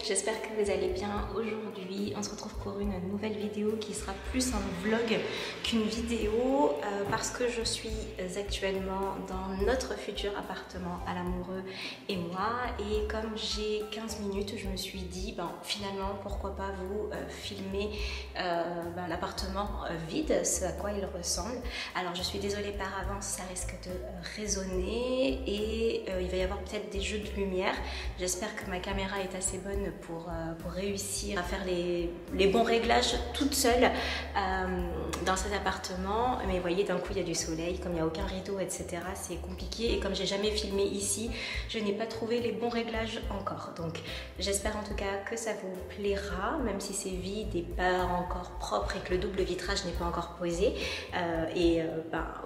j'espère que vous allez bien. Aujourd'hui, on se retrouve pour une nouvelle vidéo qui sera plus un vlog qu'une vidéo parce que je suis actuellement dans notre futur appartement à l'amoureux et moi, et comme j'ai 15 minutes, je me suis dit finalement pourquoi pas vous filmer l'appartement vide, ce à quoi il ressemble. Alors je suis désolée par avance, ça risque de résonner et il va y avoir peut-être des jeux de lumière. J'espère que ma caméra est assez bonne pour réussir à faire les bons réglages toute seule dans cet appartement. Mais vous voyez, d'un coup il y a du soleil, comme il n'y a aucun rideau, etc. C'est compliqué, et comme j'ai jamais filmé ici, je n'ai pas trouvé les bons réglages encore. Donc j'espère en tout cas que ça vous plaira, même si c'est vide et pas encore propre et que le double vitrage n'est pas encore posé.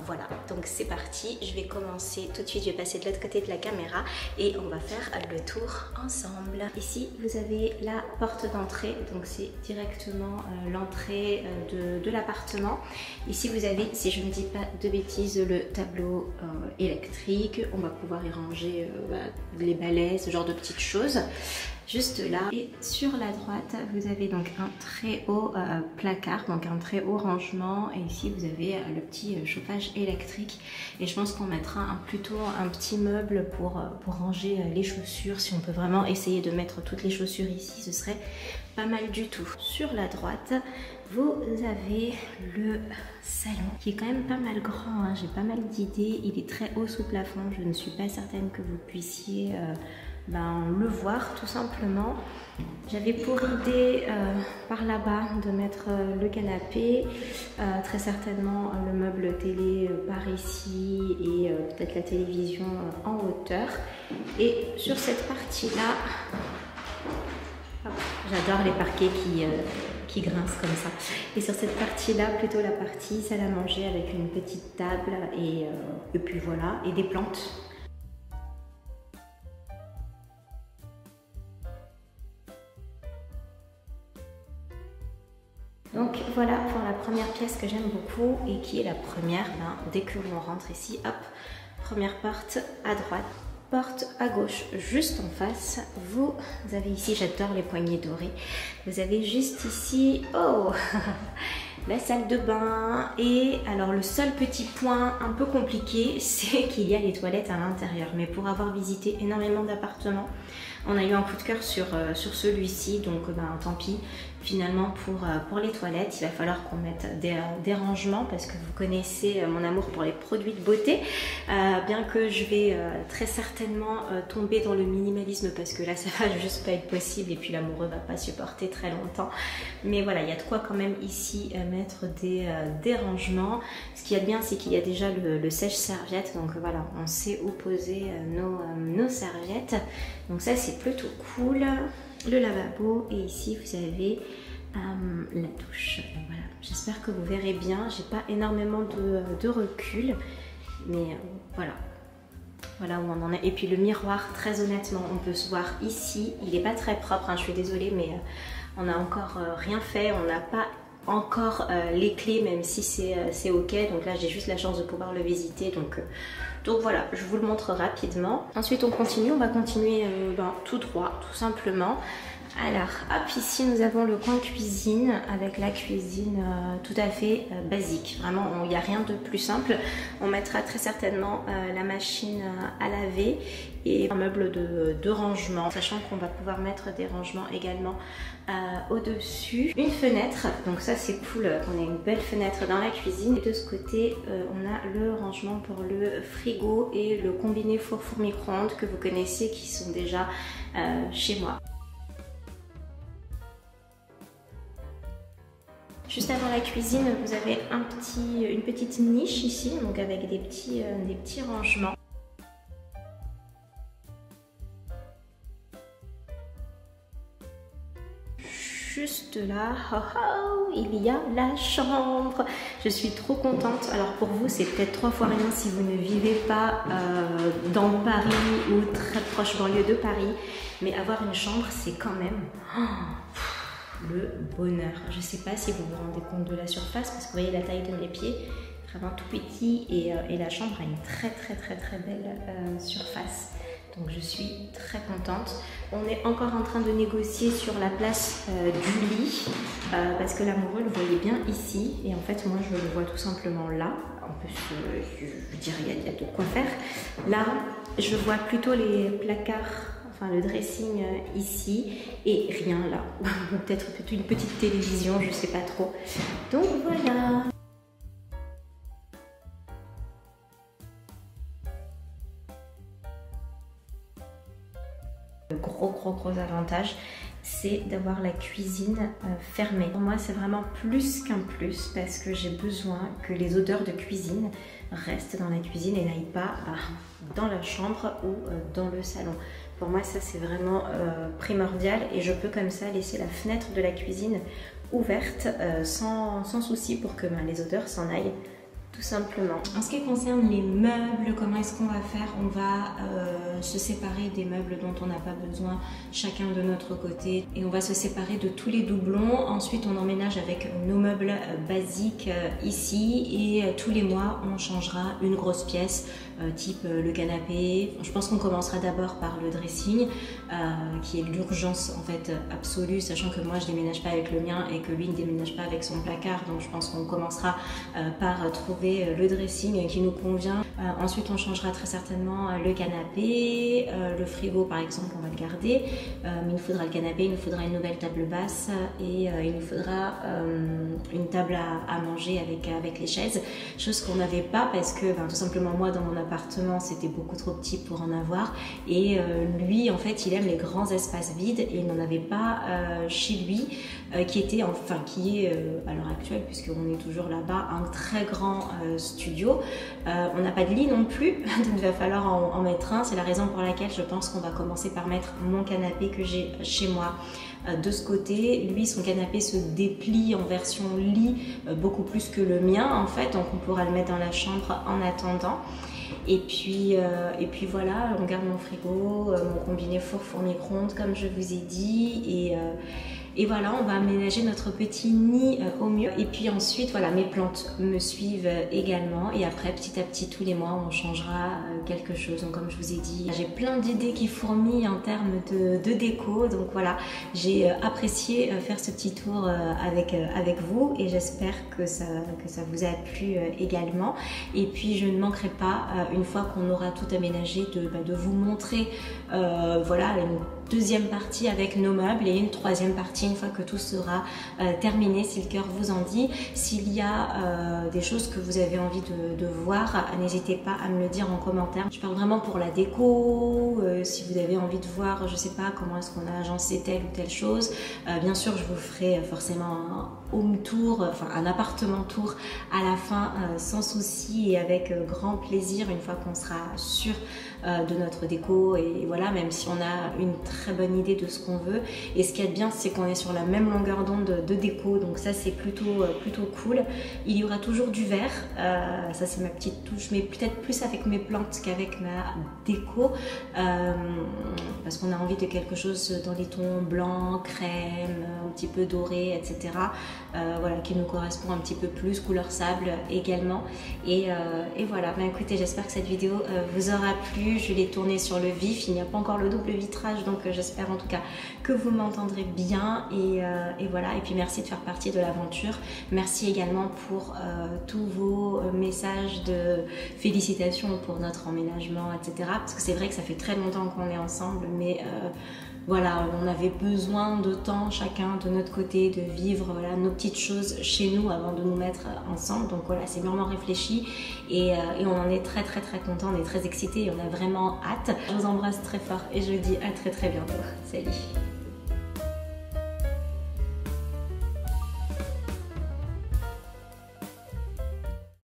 Voilà, donc c'est parti. Je vais commencer tout de suite, je vais passer de l'autre côté de la caméra et on va faire le tour ensemble. Ici vous avez la porte d'entrée, donc c'est directement l'entrée de l'appartement. Ici vous avez, si je ne dis pas de bêtises, le tableau électrique. On va pouvoir y ranger les balais, ce genre de petites choses juste là. Et sur la droite vous avez donc un très haut placard, donc un très haut rangement, et ici vous avez le petit chauffage électrique, et je pense qu'on mettra plutôt un petit meuble pour ranger les chaussures. Si on peut vraiment essayer de mettre toutes les chaussures ici, ce serait pas mal du tout. Sur la droite vous avez le salon qui est quand même pas mal grand, hein. J'ai pas mal d'idées, il est très haut sous plafond, je ne suis pas certaine que vous puissiez le voir tout simplement. J'avais pour idée par là-bas de mettre le canapé, très certainement le meuble télé par ici, et peut-être la télévision en hauteur. Et sur cette partie-là, j'adore les parquets qui grincent comme ça. Et sur cette partie-là, plutôt la partie salle à manger avec une petite table et puis voilà, et des plantes. Donc voilà pour la première pièce que j'aime beaucoup et qui est la première, dès que l'on rentre ici, hop, première porte à droite, porte à gauche, juste en face, vous avez ici, j'adore les poignées dorées, vous avez juste ici, oh la salle de bain. Et alors le seul petit point un peu compliqué, c'est qu'il y a les toilettes à l'intérieur, mais pour avoir visité énormément d'appartements, on a eu un coup de cœur sur celui-ci, donc tant pis. Finalement pour les toilettes, il va falloir qu'on mette des rangements, parce que vous connaissez mon amour pour les produits de beauté, bien que je vais très certainement tomber dans le minimalisme, parce que là ça va juste pas être possible, et puis l'amoureux va pas supporter très longtemps. Mais voilà, il y a de quoi quand même ici mettre des rangements. Ce qu'il y a de bien, c'est qu'il y a déjà le sèche-serviette, donc voilà, on sait où poser nos serviettes, donc ça c'est plutôt cool. Le lavabo, et ici vous avez la douche. Voilà, j'espère que vous verrez bien, j'ai pas énormément de recul, mais voilà où on en est. Et puis le miroir, très honnêtement, on peut se voir ici, il est pas très propre, hein, je suis désolée, mais on n'a encore rien fait, on n'a pas encore les clés, même si c'est ok. Donc là j'ai juste la chance de pouvoir le visiter, donc voilà, je vous le montre rapidement. Ensuite on continue, on va continuer tout droit, tout simplement. Alors hop, ici nous avons le coin cuisine, avec la cuisine tout à fait basique. Vraiment, il n'y a rien de plus simple. On mettra très certainement la machine à laver et un meuble de rangement, sachant qu'on va pouvoir mettre des rangements également au-dessus. Une fenêtre, donc ça c'est cool, on a une belle fenêtre dans la cuisine. Et de ce côté, on a le rangement pour le frigo et le combiné four-four micro-ondes que vous connaissez, qui sont déjà chez moi. Juste avant la cuisine, vous avez une petite niche ici, donc avec des petits rangements. Juste là, il y a la chambre. Je suis trop contente. Alors pour vous, c'est peut-être 3 fois rien si vous ne vivez pas dans Paris ou très proche banlieue de Paris, mais avoir une chambre, c'est quand même le bonheur. Je ne sais pas si vous vous rendez compte de la surface, parce que vous voyez la taille de mes pieds, vraiment tout petit, et la chambre a une très belle surface. Donc je suis très contente. On est encore en train de négocier sur la place du lit parce que l'amoureux le voyait bien ici et en fait moi je le vois tout simplement là. En plus je veux dire il y a de quoi faire. Là je vois plutôt les placards, enfin le dressing ici et rien là. Peut-être une petite télévision, je sais pas trop. Donc voilà. Le gros avantage, c'est d'avoir la cuisine fermée. Pour moi, c'est vraiment plus qu'un plus parce que j'ai besoin que les odeurs de cuisine restent dans la cuisine et n'aillent pas dans la chambre ou dans le salon. Pour moi, ça c'est vraiment primordial et je peux comme ça laisser la fenêtre de la cuisine ouverte sans souci pour que les odeurs s'en aillent. Tout simplement. En ce qui concerne les meubles, comment est-ce qu'on va faire? On va se séparer des meubles dont on n'a pas besoin, chacun de notre côté, et on va se séparer de tous les doublons. Ensuite, on emménage avec nos meubles basiques ici et tous les mois, on changera une grosse pièce, type le canapé. Je pense qu'on commencera d'abord par le dressing, qui est l'urgence en fait absolue, sachant que moi je déménage pas avec le mien et que lui ne déménage pas avec son placard. Donc je pense qu'on commencera par trouver le dressing qui nous convient. Ensuite on changera très certainement le canapé, le frigo par exemple on va le garder, mais il nous faudra le canapé, il nous faudra une nouvelle table basse et il nous faudra une table à manger avec les chaises, chose qu'on n'avait pas parce que tout simplement moi dans mon appartement c'était beaucoup trop petit pour en avoir et lui en fait il aime les grands espaces vides et il n'en avait pas chez lui qui est à l'heure actuelle puisqu'on est toujours là-bas un très grand studio. On n'a pas de lit non plus, donc il va falloir en mettre un. C'est la raison pour laquelle je pense qu'on va commencer par mettre mon canapé que j'ai chez moi de ce côté. Lui, son canapé se déplie en version lit beaucoup plus que le mien en fait, donc on pourra le mettre dans la chambre en attendant. Et puis voilà, on garde mon frigo, mon combiné four micro-ondes comme je vous ai dit et voilà, on va aménager notre petit nid au mieux. Et puis ensuite, voilà, mes plantes me suivent également. Et après, petit à petit, tous les mois, on changera quelque chose. Donc comme je vous ai dit, j'ai plein d'idées qui fourmillent en termes de déco. Donc voilà, j'ai apprécié faire ce petit tour avec vous. Et j'espère que ça vous a plu également. Et puis je ne manquerai pas, une fois qu'on aura tout aménagé, de vous montrer voilà, une deuxième partie avec nos meubles et une troisième partie une fois que tout sera terminé, si le cœur vous en dit. S'il y a des choses que vous avez envie de voir, n'hésitez pas à me le dire en commentaire. Je parle vraiment pour la déco, si vous avez envie de voir, je sais pas, comment est-ce qu'on a agencé telle ou telle chose. Bien sûr, je vous ferai forcément un home tour, enfin un appartement tour à la fin, sans souci et avec grand plaisir une fois qu'on sera sûr de notre déco. Et voilà, même si on a une très bonne idée de ce qu'on veut. Et ce qu'il y a de bien, c'est qu'on est sur la même longueur d'onde de déco, donc ça c'est plutôt cool. Il y aura toujours du vert, ça c'est ma petite touche, mais peut-être plus avec mes plantes qu'avec ma déco, parce qu'on a envie de quelque chose dans les tons blanc, crème, un petit peu doré, etc. Voilà, qui nous correspond un petit peu plus, couleur sable également. Et voilà, écoutez, j'espère que cette vidéo vous aura plu. Je l'ai tournée sur le vif, il n'y a pas encore le double vitrage, donc j'espère en tout cas que vous m'entendrez bien et voilà. Et puis merci de faire partie de l'aventure. Merci également pour tous vos messages de félicitations pour notre emménagement, etc. Parce que c'est vrai que ça fait très longtemps qu'on est ensemble, mais voilà, on avait besoin de temps chacun de notre côté, de vivre voilà, nos petites choses chez nous avant de nous mettre ensemble. Donc voilà, c'est vraiment réfléchi et on en est très content, on est très excités et on a vraiment hâte. Je vous embrasse très fort et je vous dis à très bientôt. Salut!